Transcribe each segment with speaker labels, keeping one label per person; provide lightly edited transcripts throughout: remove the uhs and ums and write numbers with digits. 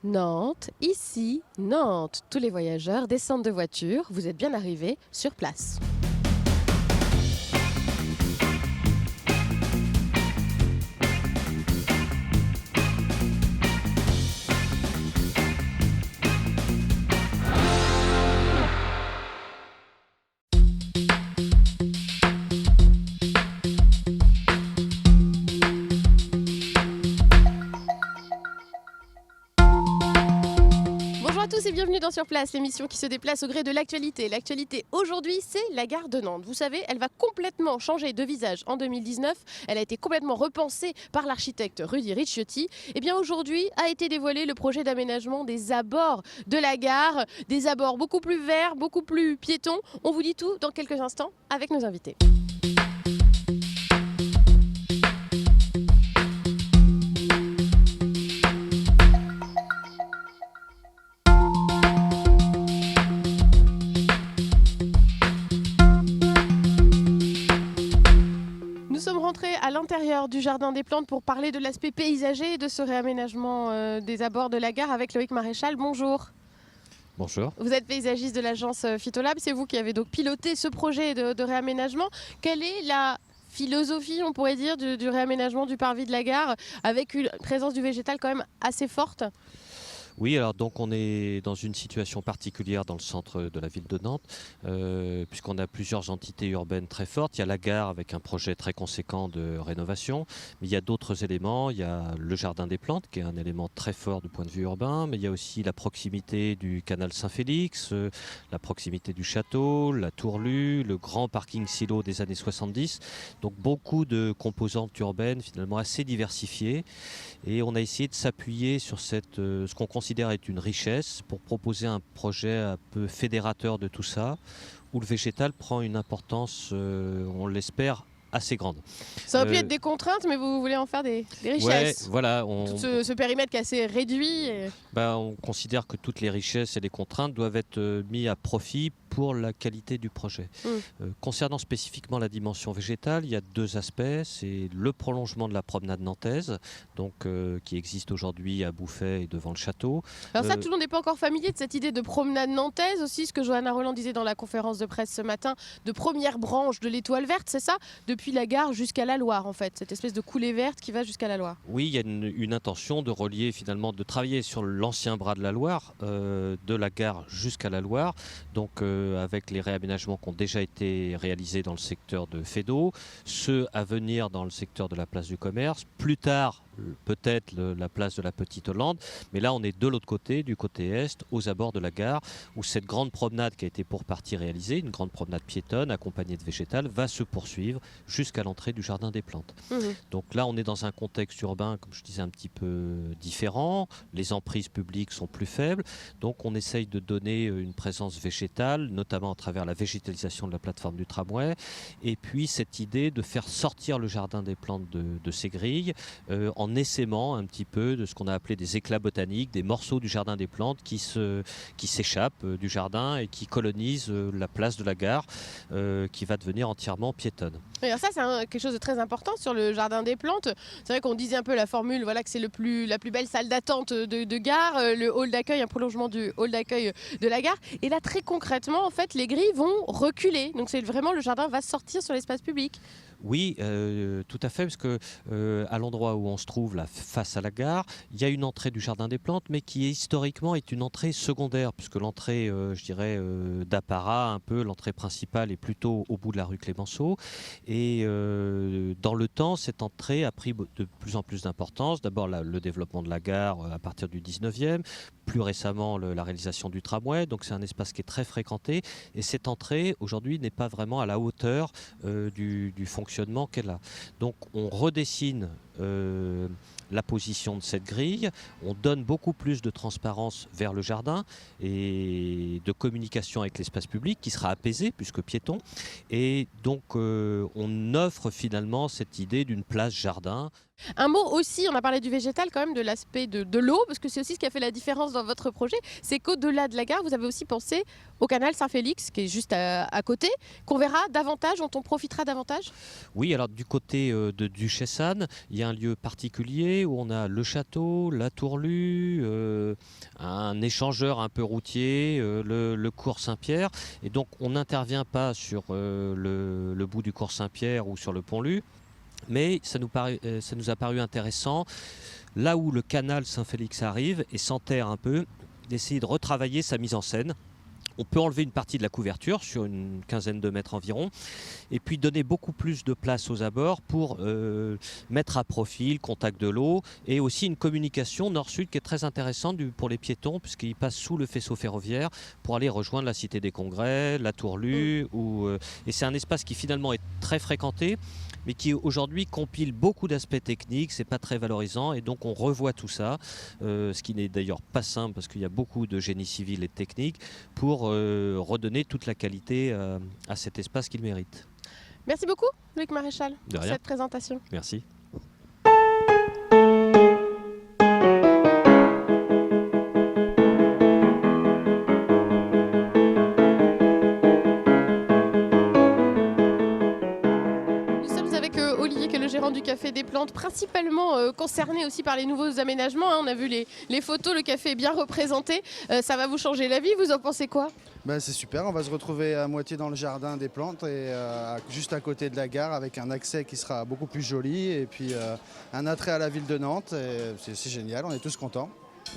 Speaker 1: Nantes, ici, Nantes. Tous les voyageurs descendent de voiture. Vous êtes bien arrivés sur place. Bonjour à tous et bienvenue dans Sur Place, l'émission qui se déplace au gré de l'actualité. L'actualité aujourd'hui, c'est la gare de Nantes. Vous savez, elle va complètement changer de visage en 2019. Elle a été complètement repensée par l'architecte Rudy Ricciotti. Et bien aujourd'hui a été dévoilé le projet d'aménagement des abords de la gare. Des abords beaucoup plus verts, beaucoup plus piétons. On vous dit tout dans quelques instants avec nos invités. Nous sommes rentrés à l'intérieur du Jardin des Plantes pour parler de l'aspect paysager de ce réaménagement des abords de la gare avec Loïc Maréchal. Bonjour.
Speaker 2: Bonjour.
Speaker 1: Vous êtes paysagiste de l'agence Phytolab, c'est vous qui avez donc piloté ce projet de réaménagement. Quelle est la philosophie, on pourrait dire, du réaménagement du parvis de la gare avec une présence du végétal quand même assez forte ?
Speaker 2: Oui, alors donc on est dans une situation particulière dans le centre de la ville de Nantes, puisqu'on a plusieurs entités urbaines très fortes. Il y a la gare avec un projet très conséquent de rénovation, mais il y a d'autres éléments. Il y a le Jardin des Plantes, qui est un élément très fort du point de vue urbain, mais il y a aussi la proximité du canal Saint-Félix, la proximité du château, la Tourlue, le grand parking silo des années 70. Donc beaucoup de composantes urbaines finalement assez diversifiées. Et on a essayé de s'appuyer sur ce qu'on considère être une richesse pour proposer un projet un peu fédérateur de tout ça, où le végétal prend une importance, on l'espère, assez grande.
Speaker 1: Ça aurait pu être des contraintes, mais vous voulez en faire des richesses.
Speaker 2: Ouais, voilà.
Speaker 1: Tout ce périmètre qui est assez réduit.
Speaker 2: On considère que toutes les richesses et les contraintes doivent être mises à profit pour la qualité du projet. Concernant spécifiquement la dimension végétale, il y a deux aspects. C'est le prolongement de la promenade nantaise, donc, qui existe aujourd'hui à Bouffay et devant le château.
Speaker 1: Alors ça, tout le monde n'est pas encore familier de cette idée de promenade nantaise aussi, ce que Johanna Roland disait dans la conférence de presse ce matin, de première branche de l'étoile verte, c'est ça ? Depuis la gare jusqu'à la Loire, en fait, cette espèce de coulée verte qui va jusqu'à la Loire.
Speaker 2: Oui, il y a une intention de relier finalement, de travailler sur l'ancien bras de la Loire, de la gare jusqu'à la Loire, donc avec les réaménagements qui ont déjà été réalisés dans le secteur de Feydeau, ceux à venir dans le secteur de la place du commerce, plus tard peut-être la place de la Petite Hollande, mais là on est de l'autre côté, du côté est, aux abords de la gare, où cette grande promenade qui a été pour partie réalisée, une grande promenade piétonne accompagnée de végétal, va se poursuivre jusqu'à l'entrée du Jardin des Plantes. Donc là on est dans un contexte urbain, comme je disais, un petit peu différent, les emprises publiques sont plus faibles, donc on essaye de donner une présence végétale, notamment à travers la végétalisation de la plateforme du tramway, et puis cette idée de faire sortir le Jardin des Plantes de ses grilles, en essaimant un petit peu de ce qu'on a appelé des éclats botaniques, des morceaux du Jardin des Plantes qui s'échappent du jardin et qui colonisent la place de la gare, qui va devenir entièrement piétonne.
Speaker 1: Alors ça, c'est quelque chose de très important sur le Jardin des Plantes. C'est vrai qu'on disait un peu la formule, voilà, que c'est la plus belle salle d'attente de gare, le hall d'accueil, un prolongement du hall d'accueil de la gare. Et là, très concrètement, en fait, les grilles vont reculer. Donc c'est vraiment, le jardin va sortir sur l'espace public.
Speaker 2: Oui, tout à fait, parce que à l'endroit où on se trouve, là, face à la gare, il y a une entrée du Jardin des Plantes, mais qui historiquement est une entrée secondaire, puisque l'entrée, je dirais, d'apparat, un peu, l'entrée principale est plutôt au bout de la rue Clémenceau. Et dans le temps, cette entrée a pris de plus en plus d'importance. D'abord, le développement de la gare à partir du 19e, plus récemment la réalisation du tramway, donc c'est un espace qui est très fréquenté. Et cette entrée, aujourd'hui, n'est pas vraiment à la hauteur du fonctionnement qu'elle a. Donc on redessine la position de cette grille, on donne beaucoup plus de transparence vers le jardin et de communication avec l'espace public qui sera apaisé puisque piéton, et donc on offre finalement cette idée d'une place jardin.
Speaker 1: Un mot aussi, on a parlé du végétal quand même, de l'aspect de l'eau, parce que c'est aussi ce qui a fait la différence dans votre projet, c'est qu'au-delà de la gare, vous avez aussi pensé au canal Saint-Félix, qui est juste à côté, qu'on verra davantage, dont on profitera davantage.
Speaker 2: Oui, alors du côté de Duchessane, il y a un lieu particulier où on a le château, la Tourlue, un échangeur un peu routier, le cours Saint-Pierre. Et donc on n'intervient pas sur le bout du cours Saint-Pierre ou sur le pont-Lu. Mais ça nous a paru intéressant, là où le canal Saint-Félix arrive et s'enterre un peu, d'essayer de retravailler sa mise en scène. On peut enlever une partie de la couverture sur une quinzaine de mètres environ et puis donner beaucoup plus de place aux abords pour mettre à profit le contact de l'eau et aussi une communication nord-sud qui est très intéressante pour les piétons puisqu'ils passent sous le faisceau ferroviaire pour aller rejoindre la Cité des Congrès, la Tour-Lu. Et c'est un espace qui finalement est très fréquenté mais qui aujourd'hui compile beaucoup d'aspects techniques, c'est pas très valorisant et donc on revoit tout ça, ce qui n'est d'ailleurs pas simple parce qu'il y a beaucoup de génie civil et de technique pour redonner toute la qualité à cet espace qu'il mérite.
Speaker 1: Merci beaucoup Luc Maréchal
Speaker 2: pour
Speaker 1: cette présentation.
Speaker 2: Merci.
Speaker 1: Du Café des Plantes, principalement concerné aussi par les nouveaux aménagements. On a vu les photos, le café est bien représenté. Ça va vous changer la vie, vous en pensez quoi?
Speaker 3: C'est super, on va se retrouver à moitié dans le jardin des plantes et juste à côté de la gare avec un accès qui sera beaucoup plus joli et puis un attrait à la ville de Nantes. C'est génial, on est tous contents.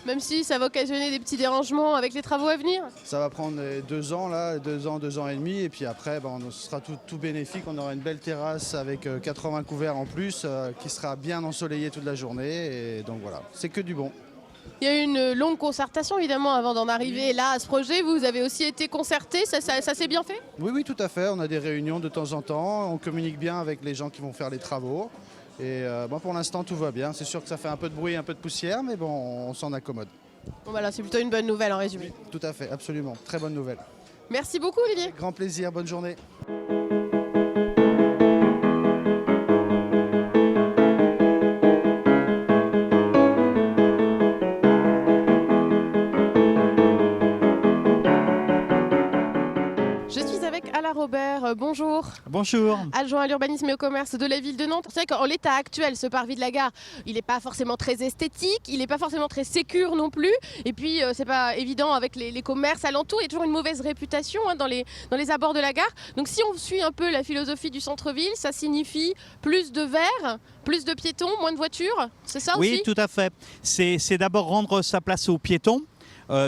Speaker 1: Même si ça va occasionner des petits dérangements avec les travaux à venir?
Speaker 3: Ça va prendre 2 ans, là, 2 ans et demi. Et puis après, ce sera tout bénéfique. On aura une belle terrasse avec 80 couverts en plus qui sera bien ensoleillée toute la journée. Et donc voilà, c'est que du bon.
Speaker 1: Il y a eu une longue concertation évidemment avant d'en arriver là à ce projet. Vous avez aussi été concerté, ça s'est bien fait?
Speaker 3: Oui, tout à fait. On a des réunions de temps en temps. On communique bien avec les gens qui vont faire les travaux. Et pour l'instant, tout va bien. C'est sûr que ça fait un peu de bruit, un peu de poussière, mais bon, on s'en accommode.
Speaker 1: Bon, voilà, c'est plutôt une bonne nouvelle en résumé.
Speaker 3: Oui, tout à fait, absolument. Très bonne nouvelle.
Speaker 1: Merci beaucoup, Olivier.
Speaker 3: Grand plaisir, bonne journée.
Speaker 1: Robert, bonjour.
Speaker 4: Bonjour.
Speaker 1: Adjoint à l'urbanisme et au commerce de la ville de Nantes. C'est vrai qu'en l'état actuel, ce parvis de la gare, il n'est pas forcément très esthétique, il n'est pas forcément très sécure non plus. Et puis, c'est pas évident avec les commerces alentours. Il y a toujours une mauvaise réputation dans les abords de la gare. Donc, si on suit un peu la philosophie du centre-ville, ça signifie plus de verres, plus de piétons, moins de voitures. C'est ça aussi?
Speaker 4: Oui, tout à fait. C'est d'abord rendre sa place aux piétons.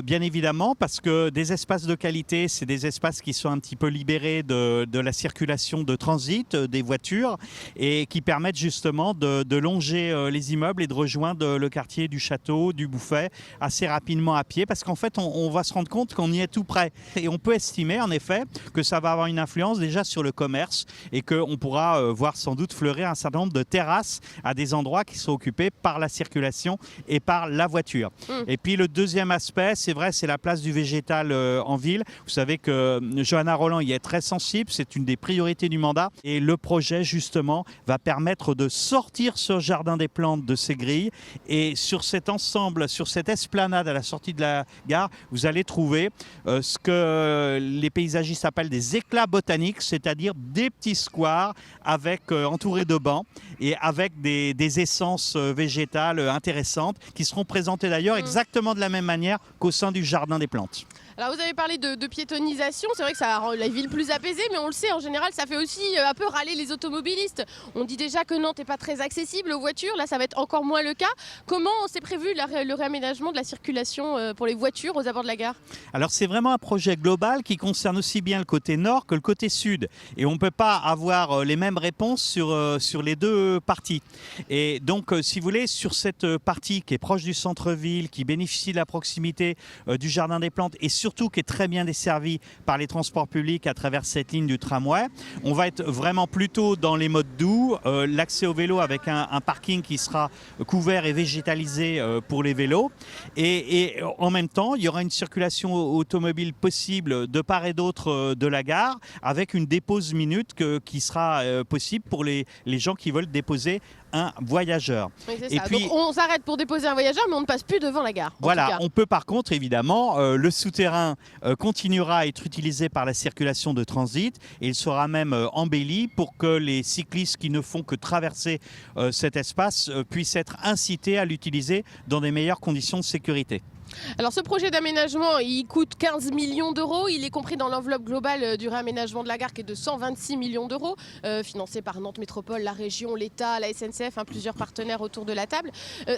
Speaker 4: Bien évidemment, parce que des espaces de qualité, c'est des espaces qui sont un petit peu libérés de la circulation de transit des voitures et qui permettent justement de longer les immeubles et de rejoindre le quartier du Château, du Bouffay assez rapidement à pied, parce qu'en fait, on va se rendre compte qu'on y est tout près. Et on peut estimer en effet que ça va avoir une influence déjà sur le commerce et qu'on pourra voir sans doute fleurir un certain nombre de terrasses à des endroits qui sont occupés par la circulation et par la voiture. Et puis le deuxième aspect, c'est vrai, c'est la place du végétal en ville. Vous savez que Johanna Roland y est très sensible, c'est une des priorités du mandat. Et le projet, justement, va permettre de sortir ce jardin des plantes de ces grilles. Et sur cet ensemble, sur cette esplanade à la sortie de la gare, vous allez trouver ce que les paysagistes appellent des éclats botaniques, c'est-à-dire des petits squares entourés de bancs et avec des essences végétales intéressantes qui seront présentées d'ailleurs exactement de la même manière qu'au sein du jardin des plantes.
Speaker 1: Alors vous avez parlé de piétonisation, c'est vrai que ça rend la ville plus apaisée, mais on le sait, en général, ça fait aussi un peu râler les automobilistes. On dit déjà que Nantes n'est pas très accessible aux voitures, là ça va être encore moins le cas. Comment s'est prévu le réaménagement de la circulation pour les voitures aux abords de la gare?
Speaker 4: Alors c'est vraiment un projet global qui concerne aussi bien le côté nord que le côté sud. Et on ne peut pas avoir les mêmes réponses sur les deux parties. Et donc, si vous voulez, sur cette partie qui est proche du centre-ville, qui bénéficie de la proximité du jardin des plantes et surtout qui est très bien desservie par les transports publics à travers cette ligne du tramway. On va être vraiment plutôt dans les modes doux, l'accès au vélo avec un parking qui sera couvert et végétalisé pour les vélos. Et en même temps, il y aura une circulation automobile possible de part et d'autre de la gare avec une dépose minute qui sera possible pour les gens qui veulent déposer un voyageur.
Speaker 1: Oui, c'est ça. Puis, donc on s'arrête pour déposer un voyageur, mais on ne passe plus devant la gare.
Speaker 4: Voilà, on peut par contre évidemment, le souterrain continuera à être utilisé par la circulation de transit et il sera même embelli pour que les cyclistes qui ne font que traverser cet espace puissent être incités à l'utiliser dans des meilleures conditions de sécurité.
Speaker 1: Alors ce projet d'aménagement, il coûte 15 millions d'euros. Il est compris dans l'enveloppe globale du réaménagement de la gare qui est de 126 millions d'euros, financé par Nantes Métropole, la région, l'État, la SNCF, plusieurs partenaires autour de la table.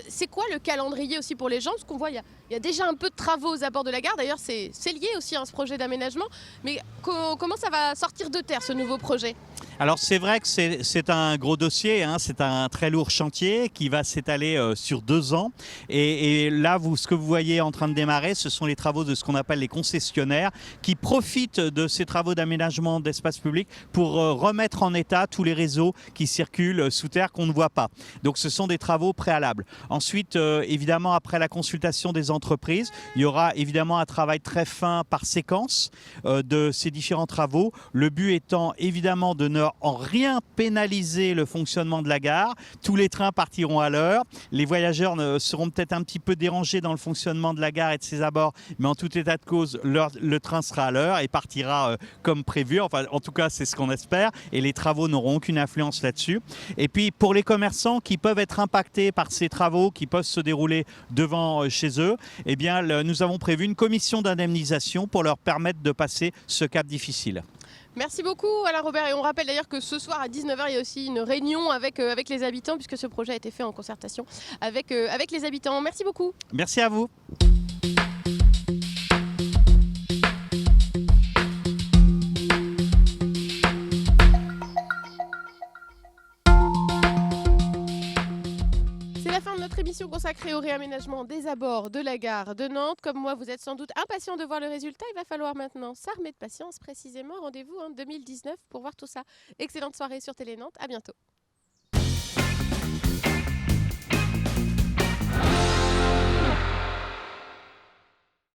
Speaker 1: C'est quoi le calendrier aussi pour les gens? Parce qu'on voit il y a déjà un peu de travaux aux abords de la gare. D'ailleurs, c'est lié aussi à ce projet d'aménagement. Mais comment ça va sortir de terre ce nouveau projet?
Speaker 4: Alors c'est vrai que c'est un gros dossier, hein, c'est un très lourd chantier qui va s'étaler sur 2 ans. Et là, ce que vous voyez en train de démarrer, ce sont les travaux de ce qu'on appelle les concessionnaires qui profitent de ces travaux d'aménagement d'espace public pour remettre en état tous les réseaux qui circulent sous terre qu'on ne voit pas. Donc ce sont des travaux préalables. Ensuite, évidemment, après la consultation des entreprises, il y aura évidemment un travail très fin par séquence de ces différents travaux. Le but étant évidemment de ne en rien pénaliser le fonctionnement de la gare. Tous les trains partiront à l'heure. Les voyageurs seront peut-être un petit peu dérangés dans le fonctionnement de la gare et de ses abords, mais en tout état de cause, le train sera à l'heure et partira comme prévu. Enfin, en tout cas, c'est ce qu'on espère. Et les travaux n'auront aucune influence là-dessus. Et puis, pour les commerçants qui peuvent être impactés par ces travaux qui peuvent se dérouler devant chez eux, eh bien, nous avons prévu une commission d'indemnisation pour leur permettre de passer ce cap difficile.
Speaker 1: Merci beaucoup Alain Robert, et on rappelle d'ailleurs que ce soir à 19h il y a aussi une réunion avec les habitants puisque ce projet a été fait en concertation avec les habitants. Merci beaucoup.
Speaker 4: Merci à vous.
Speaker 1: C'est la fin de notre émission consacrée au réaménagement des abords de la gare de Nantes. Comme moi, vous êtes sans doute impatient de voir le résultat. Il va falloir maintenant s'armer de patience. Précisément, rendez-vous en 2019 pour voir tout ça. Excellente soirée sur Télé Nantes. À bientôt.